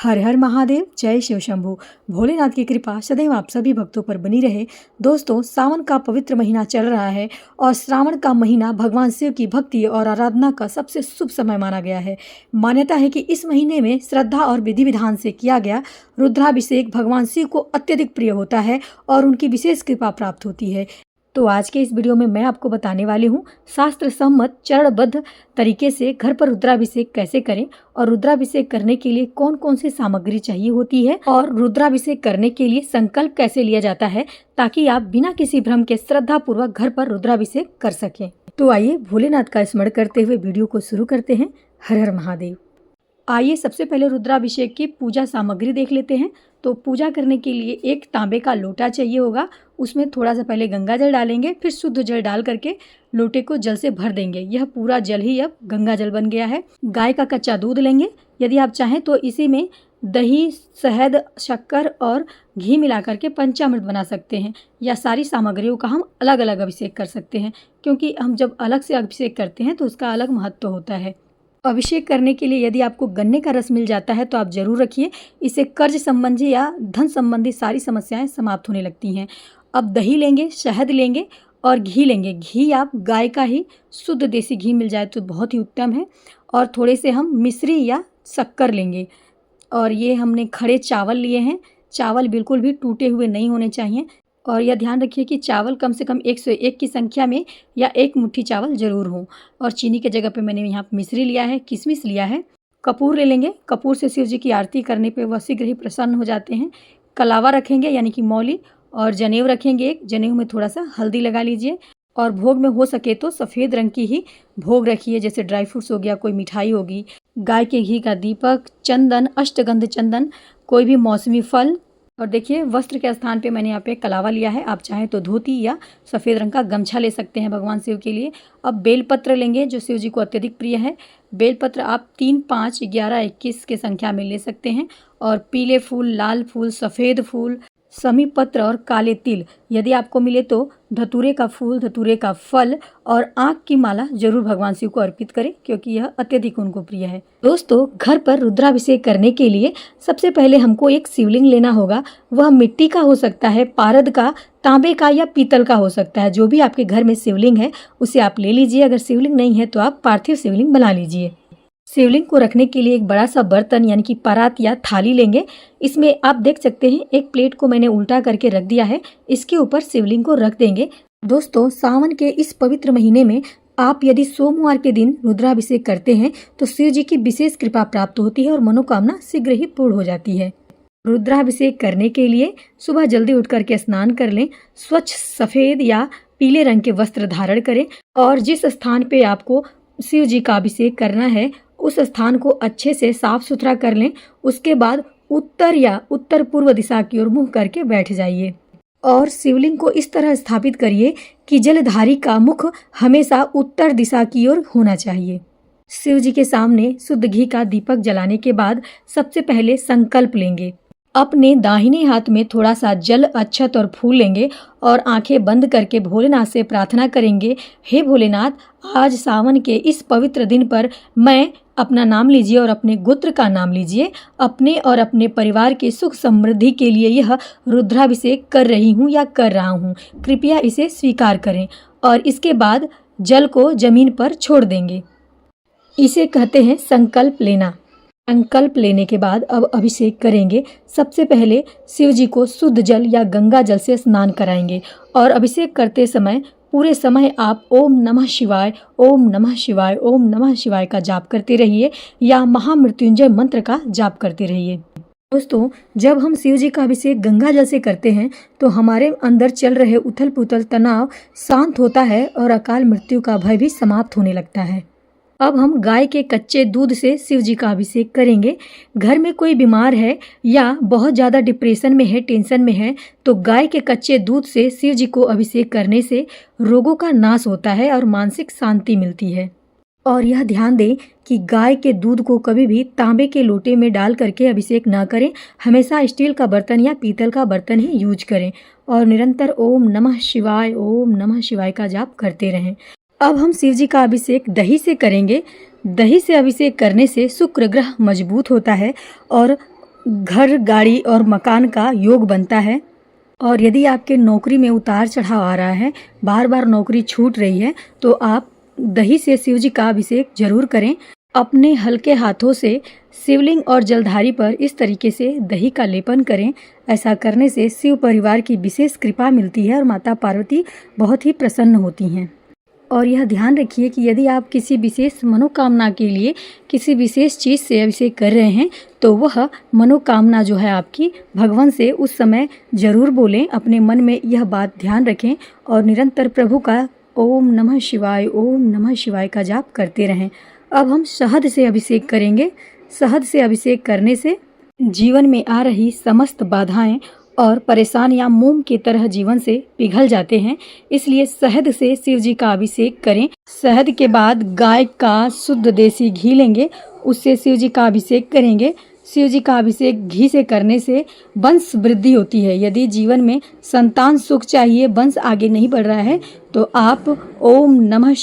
हर हर महादेव, जय शिव शंभू। भोलेनाथ की कृपा सदैव आप सभी भक्तों पर बनी रहे। दोस्तों, सावन का पवित्र महीना चल रहा है और श्रावण का महीना भगवान शिव की भक्ति और आराधना का सबसे शुभ समय माना गया है। मान्यता है कि इस महीने में श्रद्धा और विधि विधान से किया गया रुद्राभिषेक भगवान शिव को अत्यधिक प्रिय होता है और उनकी विशेष कृपा प्राप्त होती है। तो आज के इस वीडियो में मैं आपको बताने वाली हूँ शास्त्र सम्मत चरणबद्ध तरीके से घर पर रुद्राभिषेक कैसे करें और रुद्राभिषेक करने के लिए कौन कौन सी सामग्री चाहिए होती है और रुद्राभिषेक करने के लिए संकल्प कैसे लिया जाता है, ताकि आप बिना किसी भ्रम के श्रद्धा पूर्वक घर पर रुद्राभिषेक कर सकें। तो आइए भोलेनाथ का स्मरण करते हुए वीडियो को शुरू करते हैं। हर हर महादेव। आइए सबसे पहले रुद्राभिषेक की पूजा सामग्री देख लेते हैं। तो पूजा करने के लिए एक तांबे का लोटा चाहिए होगा। उसमें थोड़ा सा पहले गंगा जल डालेंगे, फिर शुद्ध जल डाल करके लोटे को जल से भर देंगे। यह पूरा जल ही अब गंगा जल बन गया है। गाय का कच्चा दूध लेंगे। यदि आप चाहें तो इसी में दही, शहद, शक्कर और घी मिला करके पंचामृत बना सकते हैं, या सारी सामग्रियों का हम अलग अलग अभिषेक कर सकते हैं, क्योंकि हम जब अलग से अभिषेक करते हैं तो उसका अलग महत्व होता है। अभिषेक करने के लिए यदि आपको गन्ने का रस मिल जाता है तो आप जरूर रखिए। इससे कर्ज संबंधी या धन संबंधी सारी समस्याएं समाप्त होने लगती हैं। अब दही लेंगे, शहद लेंगे और घी लेंगे। घी आप गाय का ही शुद्ध देसी घी मिल जाए तो बहुत ही उत्तम है। और थोड़े से हम मिश्री या शक्कर लेंगे। और ये हमने खड़े चावल लिए हैं। चावल बिल्कुल भी टूटे हुए नहीं होने चाहिए। और यह ध्यान रखिए कि चावल कम से कम 101 की संख्या में या एक मुट्ठी चावल जरूर हो। और चीनी के जगह पे मैंने यहाँ मिश्री लिया है, किशमिश लिया है। कपूर ले लेंगे। कपूर से शिव जी की आरती करने पे वह शीघ्र ही प्रसन्न हो जाते हैं। कलावा रखेंगे यानी कि मौली, और जनेऊ रखेंगे एक। जनेऊ में थोड़ा सा हल्दी लगा लीजिए। और भोग में हो सके तो सफ़ेद रंग की ही भोग रखिए, जैसे ड्राई फ्रूट्स हो गया, कोई मिठाई होगी। गाय के घी का दीपक, चंदन, अष्टगंध चंदन, कोई भी मौसमी फल। और देखिए वस्त्र के स्थान पे मैंने यहाँ पे कलावा लिया है। आप चाहें तो धोती या सफ़ेद रंग का गमछा ले सकते हैं भगवान शिव के लिए। अब बेलपत्र लेंगे जो शिव जी को अत्यधिक प्रिय है। बेलपत्र आप 3, 5, 11, 21 के संख्या में ले सकते हैं। और पीले फूल, लाल फूल, सफ़ेद फूल, समी पत्र और काले तिल। यदि आपको मिले तो धतूरे का फूल, धतूरे का फल और आँख की माला जरूर भगवान शिव को अर्पित करें, क्योंकि यह अत्यधिक उनको प्रिय है। दोस्तों, घर पर रुद्राभिषेक करने के लिए सबसे पहले हमको एक शिवलिंग लेना होगा। वह मिट्टी का हो सकता है, पारद का, तांबे का या पीतल का हो सकता है। जो भी आपके घर में शिवलिंग है उसे आप ले लीजिए। अगर शिवलिंग नहीं है तो आप पार्थिव शिवलिंग बना लीजिए। शिवलिंग को रखने के लिए एक बड़ा सा बर्तन यानी कि परात या थाली लेंगे। इसमें आप देख सकते हैं एक प्लेट को मैंने उल्टा करके रख दिया है। इसके ऊपर शिवलिंग को रख देंगे। दोस्तों, सावन के इस पवित्र महीने में आप यदि सोमवार के दिन रुद्राभिषेक करते हैं तो शिव जी की विशेष कृपा प्राप्त होती है और मनोकामना शीघ्र ही पूर्ण हो जाती है। रुद्राभिषेक करने के लिए सुबह जल्दी उठ करके स्नान कर लें। स्वच्छ सफ़ेद या पीले रंग के वस्त्र धारण करें और जिस स्थान पे आपको शिव जी का अभिषेक करना है उस स्थान को अच्छे से साफ सुथरा कर लें। उसके बाद उत्तर या उत्तर पूर्व दिशा की ओर मुंह करके बैठ जाइए और शिवलिंग को इस तरह स्थापित करिए कि जलधारी का मुख हमेशा उत्तर दिशा की ओर होना चाहिए। शिव जी के सामने शुद्ध घी का दीपक जलाने के बाद सबसे पहले संकल्प लेंगे। अपने दाहिने हाथ में थोड़ा सा जल, अक्षत और फूल लेंगे और आंखें बंद करके भोलेनाथ से प्रार्थना करेंगे, हे भोलेनाथ, आज सावन के इस पवित्र दिन पर मैं अपना नाम लीजिए और अपने गोत्र का नाम लीजिए। अपने और अपने परिवार के सुख समृद्धि के लिए यह रुद्राभिषेक कर रही हूँ या कर रहा हूँ, कृपया इसे स्वीकार करें। और इसके बाद जल को जमीन पर छोड़ देंगे। इसे कहते हैं संकल्प लेना। संकल्प लेने के बाद अब अभिषेक करेंगे। सबसे पहले शिव जी को शुद्ध जल या गंगा जल से स्नान कराएंगे और अभिषेक करते समय पूरे समय आप ओम नमः शिवाय, ओम नमः शिवाय, ओम नमः शिवाय का जाप करते रहिए या महामृत्युंजय मंत्र का जाप करते रहिए। दोस्तों, जब हम शिव जी का अभिषेक गंगा जल से करते हैं तो हमारे अंदर चल रहे उथल पुथल तनाव शांत होता है और अकाल मृत्यु का भय भी समाप्त होने लगता है। अब हम गाय के कच्चे दूध से शिव जी का अभिषेक करेंगे। घर में कोई बीमार है या बहुत ज़्यादा डिप्रेशन में है, टेंशन में है, तो गाय के कच्चे दूध से शिव जी को अभिषेक करने से रोगों का नाश होता है और मानसिक शांति मिलती है। और यह ध्यान दें कि गाय के दूध को कभी भी तांबे के लोटे में डाल करके अभिषेक ना करें। हमेशा स्टील का बर्तन या पीतल का बर्तन ही यूज करें और निरंतर ओम नमः शिवाय, ओम नमः शिवाय का जाप करते रहें। अब हम शिव जी का अभिषेक दही से करेंगे। दही से अभिषेक करने से शुक्र ग्रह मजबूत होता है और घर, गाड़ी और मकान का योग बनता है। और यदि आपके नौकरी में उतार चढ़ाव आ रहा है, बार बार नौकरी छूट रही है, तो आप दही से शिव जी का अभिषेक जरूर करें। अपने हल्के हाथों से शिवलिंग और जलधारी पर इस तरीके से दही का लेपन करें। ऐसा करने से शिव परिवार की विशेष कृपा मिलती है और माता पार्वती बहुत ही प्रसन्न होती हैं। और यह ध्यान रखिए कि यदि आप किसी विशेष मनोकामना के लिए किसी विशेष चीज़ से अभिषेक कर रहे हैं, तो वह मनोकामना जो है आपकी भगवान से उस समय ज़रूर बोलें। अपने मन में यह बात ध्यान रखें और निरंतर प्रभु का ओम नमः शिवाय का जाप करते रहें। अब हम शहद से अभिषेक करेंगे। शहद से अभिषेक करने से जीवन में आ रही समस्त बाधाएं और परेशानियां मोम की तरह जीवन से पिघल जाते हैं। इसलिए शहद से शिव जी का अभिषेक करें। शहद के बाद गाय का शुद्ध देसी घी लेंगे, उससे शिव जी का अभिषेक करेंगे। शिव जी का अभिषेक घी से करने से वंश वृद्धि होती है। यदि जीवन में संतान सुख चाहिए, वंश आगे नहीं बढ़ रहा है, तो आप ओम नमः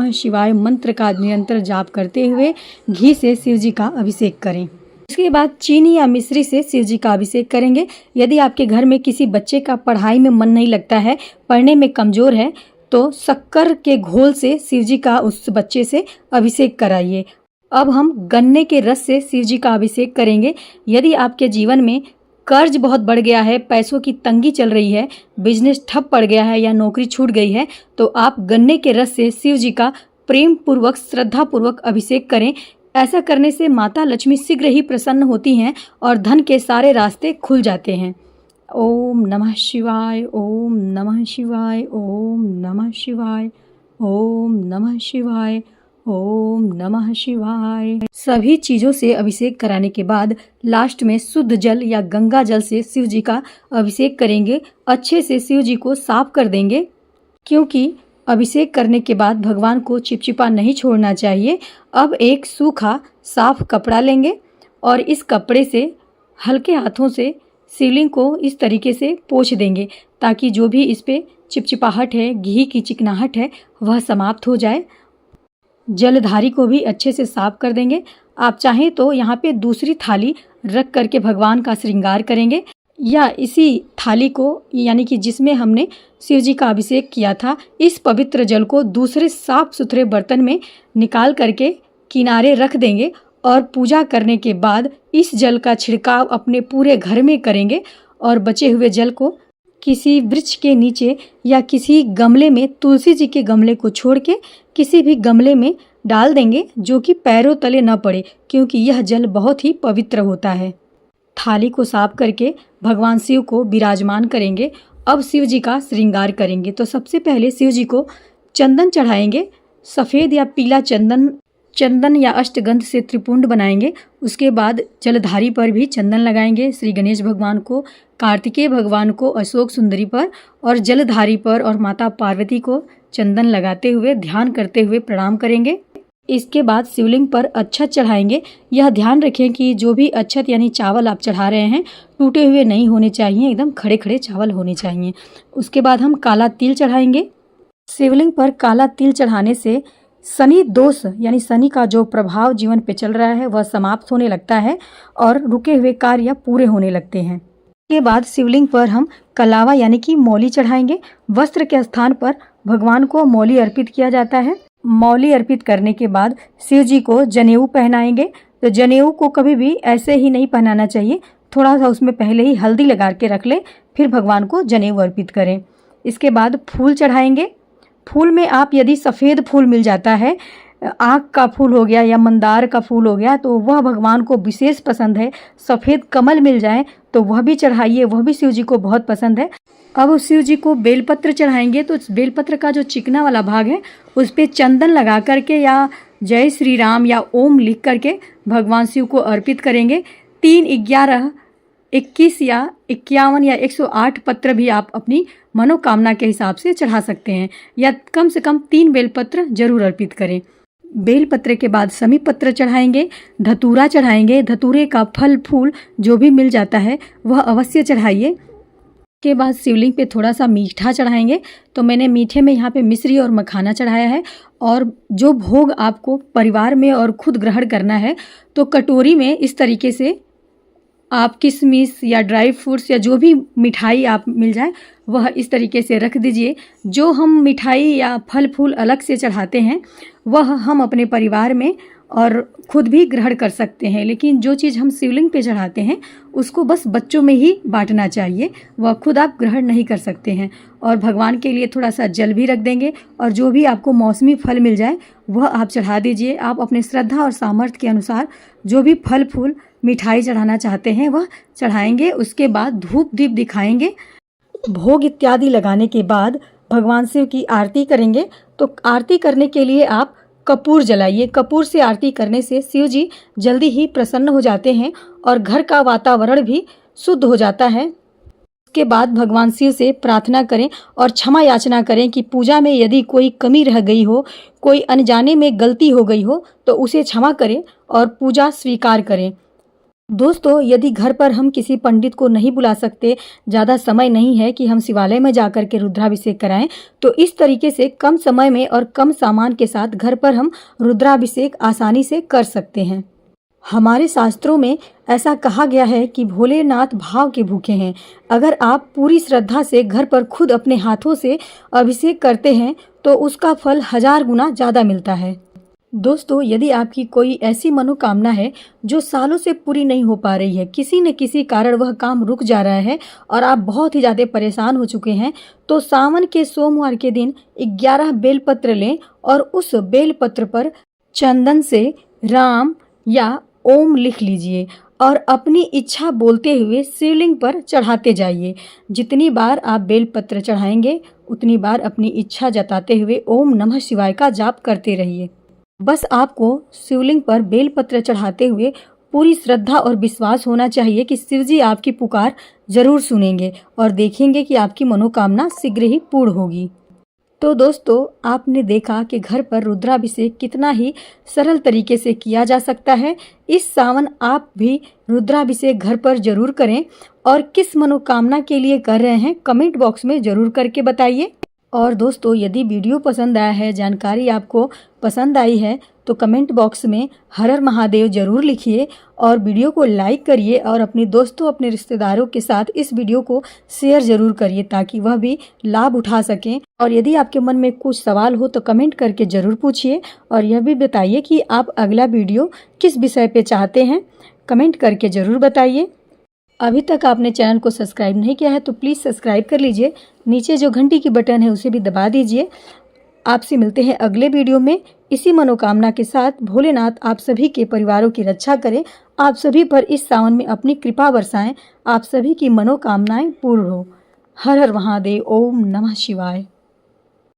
शिवाय मंत्र का निरंतर जाप करते हुए घी से शिव जी का अभिषेक करें। इसके बाद चीनी या मिश्री से शिव जी का अभिषेक करेंगे। यदि आपके घर में किसी बच्चे का पढ़ाई में मन नहीं लगता है, पढ़ने में कमज़ोर है, तो शक्कर के घोल से शिव जी का उस बच्चे से अभिषेक कराइए। अब हम गन्ने के रस से शिव जी का अभिषेक करेंगे। यदि आपके जीवन में कर्ज बहुत बढ़ गया है, पैसों की तंगी चल रही है, बिजनेस ठप पड़ गया है या नौकरी छूट गई है, तो आप गन्ने के रस से शिव जी का प्रेम पूर्वक, श्रद्धा पूर्वक अभिषेक करें। ऐसा करने से माता लक्ष्मी शीघ्र ही प्रसन्न होती हैं और धन के सारे रास्ते खुल जाते हैं। ओम नमः शिवाय, ओम नमः शिवाय, ओम नमः शिवाय, ओम नमः शिवाय, ओम नमः शिवाय। सभी चीज़ों से अभिषेक कराने के बाद लास्ट में शुद्ध जल या गंगा जल से शिव जी का अभिषेक करेंगे। अच्छे से शिव जी को साफ कर देंगे, क्योंकि अभिषेक करने के बाद भगवान को चिपचिपा नहीं छोड़ना चाहिए। अब एक सूखा साफ कपड़ा लेंगे और इस कपड़े से हल्के हाथों से शिवलिंग को इस तरीके से पोंछ देंगे, ताकि जो भी इस पे चिपचिपाहट है, घी की चिकनाहट है, वह समाप्त हो जाए। जलधारी को भी अच्छे से साफ कर देंगे। आप चाहें तो यहाँ पे दूसरी थाली रख करके भगवान का श्रृंगार करेंगे, या इसी थाली को, यानी कि जिसमें हमने शिव जी का अभिषेक किया था, इस पवित्र जल को दूसरे साफ सुथरे बर्तन में निकाल करके किनारे रख देंगे और पूजा करने के बाद इस जल का छिड़काव अपने पूरे घर में करेंगे और बचे हुए जल को किसी वृक्ष के नीचे या किसी गमले में, तुलसी जी के गमले को छोड़ के किसी भी गमले में डाल देंगे, जो कि पैरों तले न पड़े, क्योंकि यह जल बहुत ही पवित्र होता है। थाली को साफ करके भगवान शिव को विराजमान करेंगे। अब शिव जी का श्रृंगार करेंगे। तो सबसे पहले शिव जी को चंदन चढ़ाएंगे। सफ़ेद या पीला चंदन या अष्टगंध से त्रिपुंड बनाएंगे। उसके बाद जलधारी पर भी चंदन लगाएंगे, श्री गणेश भगवान को, कार्तिकेय भगवान को, अशोक सुंदरी पर और जलधारी पर, और माता पार्वती को चंदन लगाते हुए ध्यान करते हुए प्रणाम करेंगे। इसके बाद शिवलिंग पर अक्षत चढ़ाएंगे। यह ध्यान रखें कि जो भी अक्षत यानी चावल आप चढ़ा रहे हैं, टूटे हुए नहीं होने चाहिए, एकदम खड़े खड़े चावल होने चाहिए। उसके बाद हम काला तिल चढ़ाएंगे। शिवलिंग पर काला तिल चढ़ाने से शनि दोष यानी शनि का जो प्रभाव जीवन पे चल रहा है वह समाप्त होने लगता है और रुके हुए कार्य पूरे होने लगते हैं। इसके बाद शिवलिंग पर हम कलावा यानी कि मौली चढ़ाएंगे। वस्त्र के स्थान पर भगवान को मौली अर्पित किया जाता है। मौली अर्पित करने के बाद शिव जी को जनेऊ पहनाएंगे। तो जनेऊ को कभी भी ऐसे ही नहीं पहनाना चाहिए, थोड़ा सा उसमें पहले ही हल्दी लगा के रख ले, फिर भगवान को जनेऊ अर्पित करें। इसके बाद फूल चढ़ाएंगे। फूल में आप यदि सफ़ेद फूल मिल जाता है, आँख का फूल हो गया या मंदार का फूल हो गया, तो वह भगवान को विशेष पसंद है। सफ़ेद कमल मिल जाए तो वह भी चढ़ाइए, वह भी शिव जी को बहुत पसंद है। अब शिव जी को बेलपत्र चढ़ाएंगे। तो बेलपत्र का जो चिकना वाला भाग है उस पर चंदन लगा करके या जय श्री राम या ओम लिख करके भगवान शिव को अर्पित करेंगे। 3, 11, 21 या 51 या 108 पत्र भी आप अपनी मनोकामना के हिसाब से चढ़ा सकते हैं, या कम से कम 3 बेलपत्र जरूर अर्पित करें। बेलपत्र के बाद समी पत्र चढ़ाएंगे, धतूरा चढ़ाएंगे। धतूरे का फल फूल जो भी मिल जाता है वह अवश्य चढ़ाइए। के बाद शिवलिंग पे थोड़ा सा मीठा चढ़ाएंगे। तो मैंने मीठे में यहाँ पे मिश्री और मखाना चढ़ाया है। और जो भोग आपको परिवार में और खुद ग्रहण करना है, तो कटोरी में इस तरीके से आप किशमिश या ड्राई फ्रूट्स या जो भी मिठाई आप मिल जाए वह इस तरीके से रख दीजिए। जो हम मिठाई या फल फूल अलग से चढ़ाते हैं वह हम अपने परिवार में और खुद भी ग्रहण कर सकते हैं, लेकिन जो चीज़ हम शिवलिंग पे चढ़ाते हैं उसको बस बच्चों में ही बांटना चाहिए, वह खुद आप ग्रहण नहीं कर सकते हैं। और भगवान के लिए थोड़ा सा जल भी रख देंगे और जो भी आपको मौसमी फल मिल जाए वह आप चढ़ा दीजिए। आप अपने श्रद्धा और सामर्थ्य के अनुसार जो भी फल फूल मिठाई चढ़ाना चाहते हैं वह चढ़ाएंगे। उसके बाद धूप दीप दिखाएंगे। भोग इत्यादि लगाने के बाद भगवान शिव की आरती करेंगे। तो आरती करने के लिए आप कपूर जलाइए। कपूर से आरती करने से शिव जी जल्दी ही प्रसन्न हो जाते हैं और घर का वातावरण भी शुद्ध हो जाता है। उसके बाद भगवान शिव से प्रार्थना करें और क्षमा याचना करें कि पूजा में यदि कोई कमी रह गई हो, कोई अनजाने में गलती हो गई हो तो उसे क्षमा करें और पूजा स्वीकार करें। दोस्तों, यदि घर पर हम किसी पंडित को नहीं बुला सकते, ज़्यादा समय नहीं है कि हम शिवालय में जाकर के रुद्राभिषेक कराएं, तो इस तरीके से कम समय में और कम सामान के साथ घर पर हम रुद्राभिषेक आसानी से कर सकते हैं। हमारे शास्त्रों में ऐसा कहा गया है कि भोलेनाथ भाव के भूखे हैं। अगर आप पूरी श्रद्धा से घर पर खुद अपने हाथों से अभिषेक करते हैं तो उसका फल 1000 गुना ज़्यादा मिलता है। दोस्तों, यदि आपकी कोई ऐसी मनोकामना है जो सालों से पूरी नहीं हो पा रही है, किसी न किसी कारण वह काम रुक जा रहा है और आप बहुत ही ज़्यादा परेशान हो चुके हैं, तो सावन के सोमवार के दिन 11 बेलपत्र लें और उस बेलपत्र पर चंदन से राम या ओम लिख लीजिए और अपनी इच्छा बोलते हुए शिवलिंग पर चढ़ाते जाइए। जितनी बार आप बेलपत्र चढ़ाएंगे उतनी बार अपनी इच्छा जताते हुए ओम नमः शिवाय का जाप करते रहिए। बस आपको शिवलिंग पर बेलपत्र चढ़ाते हुए पूरी श्रद्धा और विश्वास होना चाहिए कि शिव जी आपकी पुकार जरूर सुनेंगे और देखेंगे कि आपकी मनोकामना शीघ्र ही पूर्ण होगी। तो दोस्तों, आपने देखा कि घर पर रुद्राभिषेक कितना ही सरल तरीके से किया जा सकता है। इस सावन आप भी रुद्राभिषेक घर पर जरूर करें और किस मनोकामना के लिए कर रहे हैं कमेंट बॉक्स में जरूर करके बताइए। और दोस्तों, यदि वीडियो पसंद आया है, जानकारी आपको पसंद आई है, तो कमेंट बॉक्स में हर हर महादेव जरूर लिखिए और वीडियो को लाइक करिए और अपने दोस्तों, अपने रिश्तेदारों के साथ इस वीडियो को शेयर जरूर करिए ताकि वह भी लाभ उठा सकें। और यदि आपके मन में कुछ सवाल हो तो कमेंट करके ज़रूर पूछिए और यह भी बताइए कि आप अगला वीडियो किस विषय पे चाहते हैं, कमेंट करके ज़रूर बताइए। अभी तक आपने चैनल को सब्सक्राइब नहीं किया है तो प्लीज़ सब्सक्राइब कर लीजिए। नीचे जो घंटी की बटन है उसे भी दबा दीजिए। आपसे मिलते हैं अगले वीडियो में इसी मनोकामना के साथ। भोलेनाथ आप सभी के परिवारों की रक्षा करें, आप सभी पर इस सावन में अपनी कृपा बरसाएं, आप सभी की मनोकामनाएं पूर्ण हो। हर हर महादेव। ओम नमः शिवाय।